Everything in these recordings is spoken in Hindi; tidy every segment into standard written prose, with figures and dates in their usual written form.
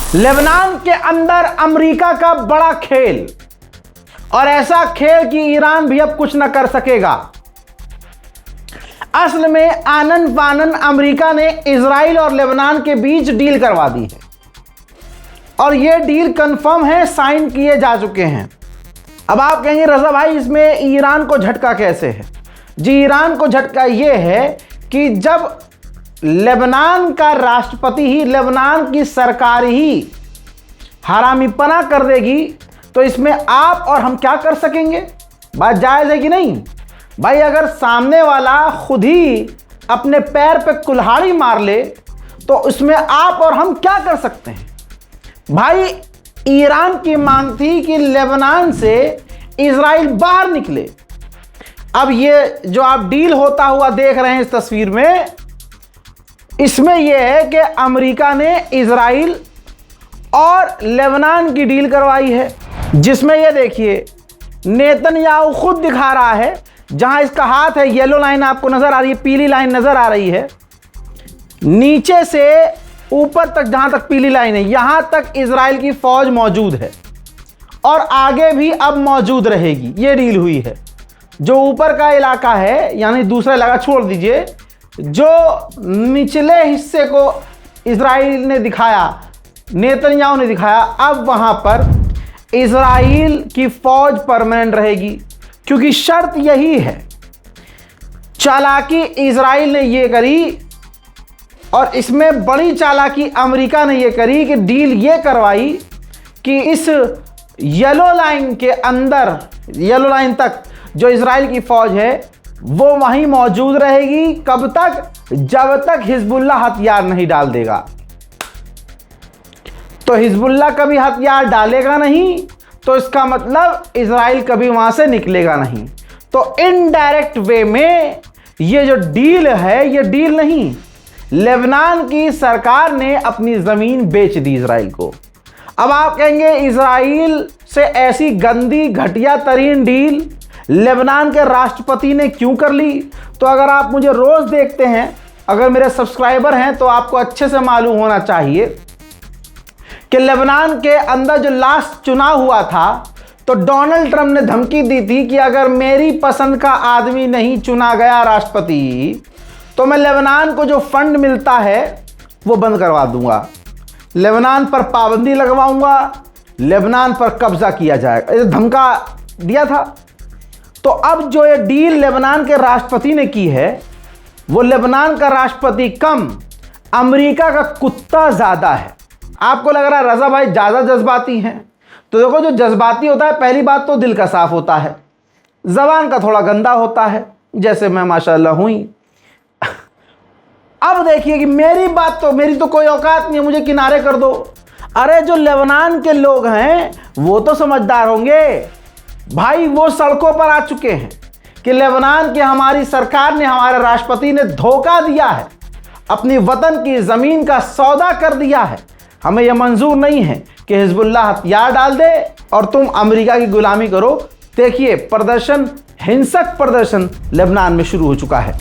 लेबनान के अंदर अमेरिका का बड़ा खेल, और ऐसा खेल कि ईरान भी अब कुछ न कर सकेगा। असल में आनन फानन अमेरिका ने इजराइल और लेबनान के बीच डील करवा दी है, और यह डील कंफर्म है, साइन किए जा चुके हैं। अब आप कहेंगे रजा भाई इसमें ईरान को झटका कैसे है? जी, ईरान को झटका यह है कि जब लेबनान का राष्ट्रपति ही, लेबनान की सरकार ही हरामीपना कर देगी, तो इसमें आप और हम क्या कर सकेंगे? बात जायज़ है कि नहीं भाई? अगर सामने वाला खुद ही अपने पैर पे कुल्हाड़ी मार ले तो उसमें आप और हम क्या कर सकते हैं? भाई ईरान की मांग थी कि लेबनान से इजराइल बाहर निकले। अब ये जो आप डील होता हुआ देख रहे हैं इस तस्वीर में, इसमें यह है कि अमेरिका ने इजराइल और लेबनान की डील करवाई है, जिसमें ये देखिए नेतन्याहू खुद दिखा रहा है, जहां इसका हाथ है येलो लाइन आपको नजर आ रही है, पीली लाइन नजर आ रही है, नीचे से ऊपर तक जहां तक पीली लाइन है यहां तक इजराइल की फौज मौजूद है और आगे भी अब मौजूद रहेगी। ये डील हुई है। जो ऊपर का इलाका है, यानी दूसरा इलाका छोड़ दीजिए, जो निचले हिस्से को इजराइल ने दिखाया, नेतन्याहू ने दिखाया, अब वहां पर इजराइल की फौज परमानेंट रहेगी, क्योंकि शर्त यही है। चालाकी इजराइल ने ये करी और इसमें बड़ी चालाकी अमेरिका ने ये करी कि डील ये करवाई कि इस येलो लाइन के अंदर, येलो लाइन तक जो इजराइल की फौज है वो वहीं मौजूद रहेगी। कब तक? जब तक हिजबुल्लाह हथियार नहीं डाल देगा। तो हिजबुल्लाह कभी हथियार डालेगा नहीं, तो इसका मतलब इजराइल कभी वहां से निकलेगा नहीं। तो इनडायरेक्ट वे में ये जो डील है, ये डील नहीं, लेबनान की सरकार ने अपनी जमीन बेच दी इजराइल को। अब आप कहेंगे इजराइल से ऐसी गंदी घटिया तरीन डील लेबनान के राष्ट्रपति ने क्यों कर ली? तो अगर आप मुझे रोज देखते हैं, अगर मेरे सब्सक्राइबर हैं, तो आपको अच्छे से मालूम होना चाहिए कि लेबनान के अंदर जो लास्ट चुनाव हुआ था, तो डोनाल्ड ट्रंप ने धमकी दी थी कि अगर मेरी पसंद का आदमी नहीं चुना गया राष्ट्रपति, तो मैं लेबनान को जो फंड मिलता है वो बंद करवा दूंगा, लेबनान पर पाबंदी लगवाऊंगा, लेबनान पर कब्जा किया जाएगा। ये धमका दिया था। तो अब जो ये डील लेबनान के राष्ट्रपति ने की है, वो लेबनान का राष्ट्रपति कम अमेरिका का कुत्ता ज्यादा है। आपको लग रहा है रजा भाई ज्यादा जज्बाती हैं, तो देखो जो जज्बाती होता है, पहली बात तो दिल का साफ होता है, जबान का थोड़ा गंदा होता है, जैसे मैं माशाल्लाह हुई। अब देखिए कि मेरी तो कोई औकात नहीं है, मुझे किनारे कर दो। अरे जो लेबनान के लोग हैं वो तो समझदार होंगे भाई, वो सड़कों पर आ चुके हैं कि लेबनान की हमारी सरकार ने, हमारे राष्ट्रपति ने धोखा दिया है, अपनी वतन की जमीन का सौदा कर दिया है। हमें यह मंजूर नहीं है कि हिजबुल्लाह हथियार डाल दे और तुम अमेरिका की गुलामी करो। देखिए प्रदर्शन, हिंसक प्रदर्शन लेबनान में शुरू हो चुका है।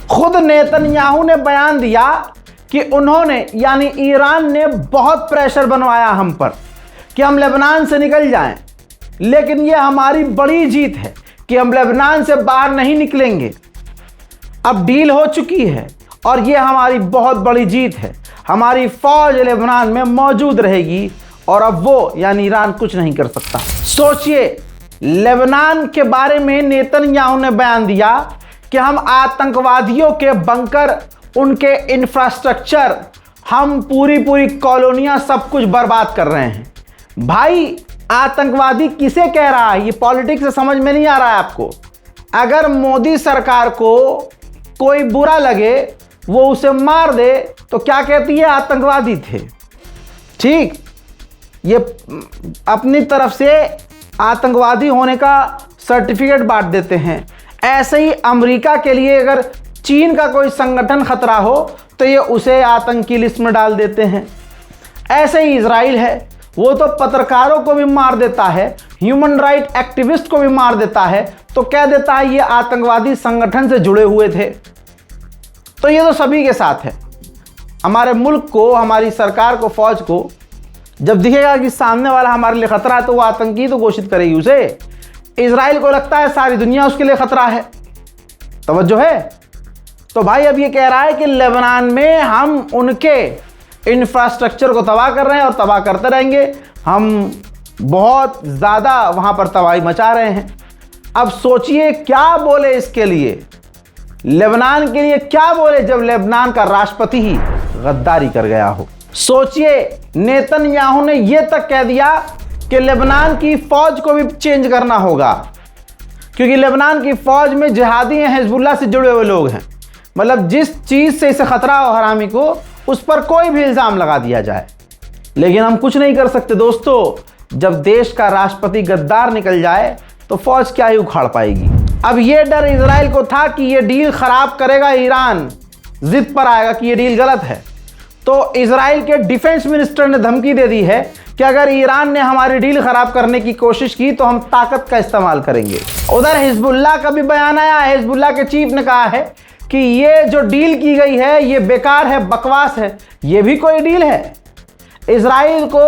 खुद नेतन्याहू ने बयान दिया कि उन्होंने, यानी ईरान ने बहुत प्रेशर बनवाया हम पर कि हम लेबनान से निकल जाएं, लेकिन यह हमारी बड़ी जीत है कि हम लेबनान से बाहर नहीं निकलेंगे। अब डील हो चुकी है और यह हमारी बहुत बड़ी जीत है। हमारी फौज लेबनान में मौजूद रहेगी और अब वो, यानी ईरान, कुछ नहीं कर सकता। सोचिए, लेबनान के बारे में नेतन्याहू ने बयान दिया कि हम आतंकवादियों के बंकर, उनके इंफ्रास्ट्रक्चर हम पूरी कॉलोनियां सब कुछ बर्बाद कर रहे हैं। भाई आतंकवादी किसे कह रहा है? ये पॉलिटिक्स से समझ में नहीं आ रहा है आपको। अगर मोदी सरकार को कोई बुरा लगे, वो उसे मार दे, तो क्या कहती है? आतंकवादी थे। ठीक, ये अपनी तरफ से आतंकवादी होने का सर्टिफिकेट बांट देते हैं। ऐसे ही अमेरिका के लिए अगर चीन का कोई संगठन खतरा हो तो ये उसे आतंकी लिस्ट में डाल देते हैं। ऐसे ही इजराइल है, वो तो पत्रकारों को भी मार देता है, ह्यूमन राइट एक्टिविस्ट को भी मार देता है, तो कह देता है ये आतंकवादी संगठन से जुड़े हुए थे। तो ये तो सभी के साथ है। हमारे मुल्क को, हमारी सरकार को, फौज को जब दिखेगा कि सामने वाला हमारे लिए खतरा है तो वो आतंकी तो घोषित करेगी उसे। इजराइल को लगता है सारी दुनिया उसके लिए खतरा है। तवज्जो है? तो भाई अब ये कह रहा है कि लेबनान में हम उनके इंफ्रास्ट्रक्चर को तबाह कर रहे हैं और तबाह करते रहेंगे, हम बहुत ज़्यादा वहाँ पर तबाही मचा रहे हैं। अब सोचिए क्या बोले इसके लिए, लेबनान के लिए क्या बोले जब लेबनान का राष्ट्रपति ही गद्दारी कर गया हो। सोचिए नेतन्याहू ने यह तक कह दिया कि लेबनान की फौज को भी चेंज करना होगा, क्योंकि लेबनान की फौज में जिहादी हैं, हिजबुल्लाह से जुड़े हुए लोग हैं। मतलब जिस चीज़ से इसे खतरा हो हरामी को, उस पर कोई भी इल्ज़ाम लगा दिया जाए। लेकिन हम कुछ नहीं कर सकते दोस्तों। जब देश का राष्ट्रपति गद्दार निकल जाए तो फौज क्या ही उखाड़ पाएगी। अब ये डर इजराइल को था कि ये डील खराब करेगा ईरान, जिद पर आएगा कि ये डील गलत है। तो इजराइल के डिफेंस मिनिस्टर ने धमकी दे दी है कि अगर ईरान ने हमारी डील खराब करने की कोशिश की तो हम ताकत का इस्तेमाल करेंगे। उधर हिजबुल्लाह का भी बयान आया। हिजबुल्लाह के चीफ ने कहा है कि ये जो डील की गई है ये बेकार है, बकवास है। ये भी कोई डील है? इजराइल को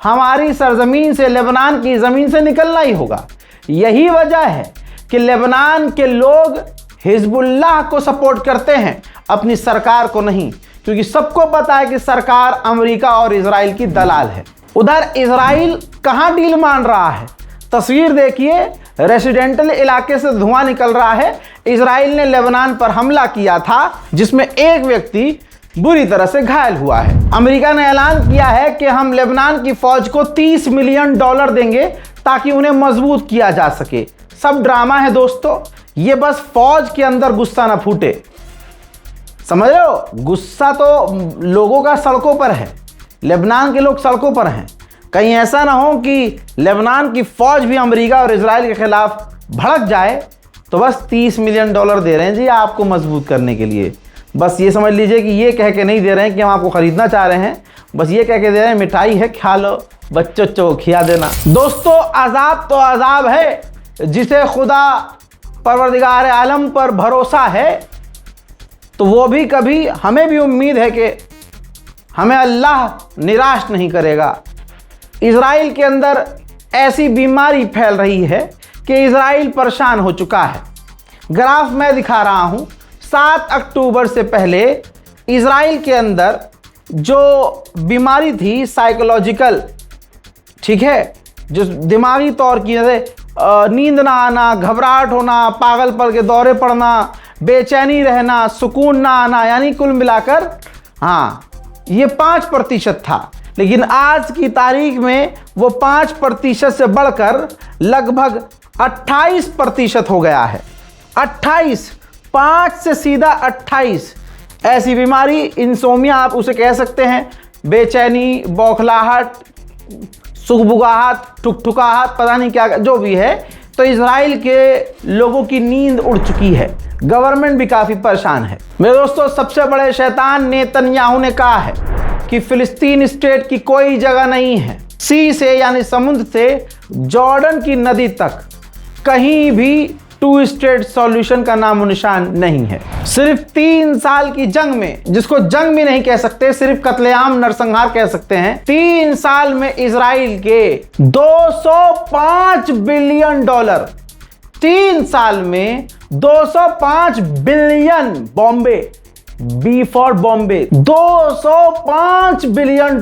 हमारी सरजमीन से, लेबनान की ज़मीन से निकलना ही होगा। यही वजह है कि लेबनान के लोग हिजबुल्लाह को सपोर्ट करते हैं, अपनी सरकार को नहीं, क्योंकि सबको पता है कि सरकार अमेरिका और इजराइल की दलाल है। उधर इजराइल कहां डील मान रहा है? तस्वीर देखिए, रेसिडेंटल इलाके से धुआं निकल रहा है। इजराइल ने लेबनान पर हमला किया था जिसमें एक व्यक्ति बुरी तरह से घायल हुआ है। अमेरिका ने ऐलान किया है कि हम लेबनान की फौज को $30 मिलियन देंगे ताकि उन्हें मजबूत किया जा सके। सब ड्रामा है दोस्तों, ये बस फौज के अंदर गुस्सा ना फूटे। समझ रहे हो? गुस्सा तो लोगों का सड़कों पर है, लेबनान के लोग सड़कों पर हैं। कहीं ऐसा ना हो कि लेबनान की फौज भी अमेरिका और इजराइल के खिलाफ भड़क जाए तो बस $30 मिलियन दे रहे हैं जी आपको मजबूत करने के लिए। बस ये समझ लीजिए कि ये कह के नहीं दे रहे हैं कि हम आपको ख़रीदना चाह रहे हैं, बस ये कह के दे रहे हैं मिठाई है, खा लो, बच्चों को खिला देना। दोस्तों अजाब तो अजाब है, जिसे खुदा परवरदिगार आलम पर भरोसा है तो वो भी कभी, हमें भी उम्मीद है कि हमें अल्लाह निराश नहीं करेगा। इजराइल के अंदर ऐसी बीमारी फैल रही है कि इजराइल परेशान हो चुका है। ग्राफ मैं दिखा रहा हूं, 7 अक्टूबर से पहले इजराइल के अंदर जो बीमारी थी साइकोलॉजिकल, ठीक है, जो दिमागी तौर की, जैसे नींद ना आना, घबराहट होना, पागलपन के दौरे पड़ना, बेचैनी रहना, सुकून ना आना, यानी कुल मिलाकर ये 5% था। लेकिन आज की तारीख में वो 5% से बढ़कर लगभग 28% हो गया है। 28, 5 से सीधा 28। ऐसी बीमारी इंसोमिया आप उसे कह सकते हैं, बेचैनी, बौखलाहट, सुगबुगाहट, ठुकठुकाहट, पता नहीं क्या जो भी है। तो इजराइल के लोगों की नींद उड़ चुकी है, गवर्नमेंट भी काफ़ी परेशान है। मेरे दोस्तों सबसे बड़े शैतान नेतन्याहू ने कहा है कि फिलिस्तीन स्टेट की कोई जगह नहीं है। सी से यानी समुद्र से जॉर्डन की नदी तक कहीं भी 2 स्टेट सॉल्यूशन का नामो निशान नहीं है। सिर्फ 3 साल की जंग में, जिसको जंग भी नहीं कह सकते, सिर्फ कत्लेआम नरसंहार कह सकते हैं, 3 साल में इजराइल के $205 बिलियन, 3 साल में 205 billion, Bombay, B for Bombay, $205 billion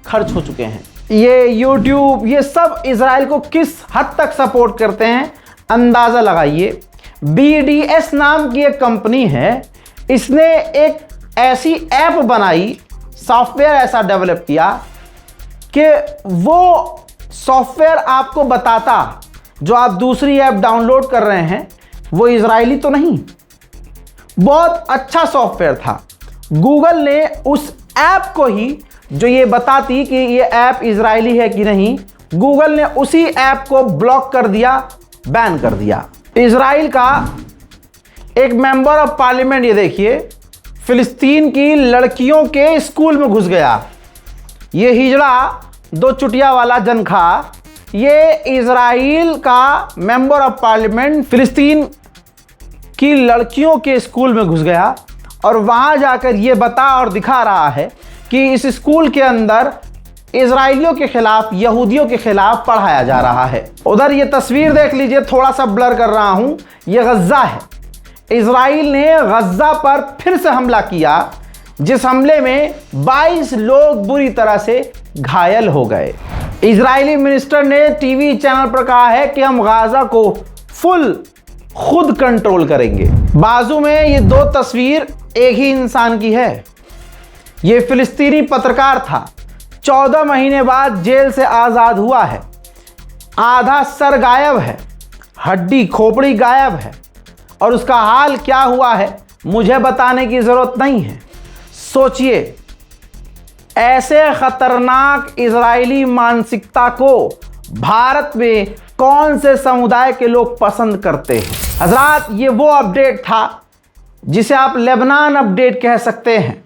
खर्च हो चुके हैं। ये यूट्यूब, ये सब इजराइल को किस हद तक सपोर्ट करते हैं अंदाजा लगाइए। BDS नाम की एक कंपनी है, इसने एक ऐसी ऐप बनाई सॉफ्टवेयर ऐसा डेवलप किया कि वो सॉफ्टवेयर आपको बताता जो आप दूसरी ऐप डाउनलोड कर रहे हैं वो इजरायली तो नहीं। बहुत अच्छा सॉफ्टवेयर था। गूगल ने उस ऐप को ही जो ये बताती कि ये ऐप इजरायली है कि नहीं, गूगल ने उसी ऐप को ब्लॉक कर दिया, बैन कर दिया। इजराइल का एक मेंबर ऑफ पार्लियामेंट, ये देखिए, फिलिस्तीन की लड़कियों के स्कूल में घुस गया। ये हिजड़ा दो चुटिया वाला जनखा, ये इजराइल का मेंबर ऑफ पार्लियामेंट फिलिस्तीन की लड़कियों के स्कूल में घुस गया और वहां जाकर ये बता और दिखा रहा है कि इस स्कूल के अंदर इजराइलियों के खिलाफ, यहूदियों के खिलाफ पढ़ाया जा रहा है। उधर ये तस्वीर देख लीजिए, थोड़ा सा ब्लर कर रहा हूं, ये गज्जा है। इजराइल ने गज्जा पर फिर से हमला किया, जिस हमले में 22 लोग बुरी तरह से घायल हो गए। इजरायली मिनिस्टर ने टीवी चैनल पर कहा है कि हम गाजा को फुल खुद कंट्रोल करेंगे। बाजू में ये दो तस्वीर एक ही इंसान की है। ये फिलिस्तीनी पत्रकार था, 14 महीने बाद जेल से आज़ाद हुआ है। आधा सर गायब है, हड्डी खोपड़ी गायब है, और उसका हाल क्या हुआ है मुझे बताने की ज़रूरत नहीं है। सोचिए, ऐसे खतरनाक इजरायली मानसिकता को भारत में कौन से समुदाय के लोग पसंद करते हैं। हजरात, ये वो अपडेट था जिसे आप लेबनान अपडेट कह सकते हैं।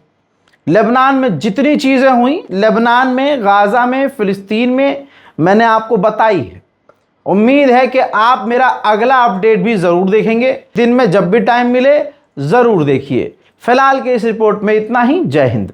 लेबनान में जितनी चीज़ें हुई, लेबनान में, गाज़ा में, फ़िलिस्तीन में, मैंने आपको बताई है। उम्मीद है कि आप मेरा अगला अपडेट भी ज़रूर देखेंगे। दिन में जब भी टाइम मिले ज़रूर देखिए। फिलहाल के इस रिपोर्ट में इतना ही। जय हिंद।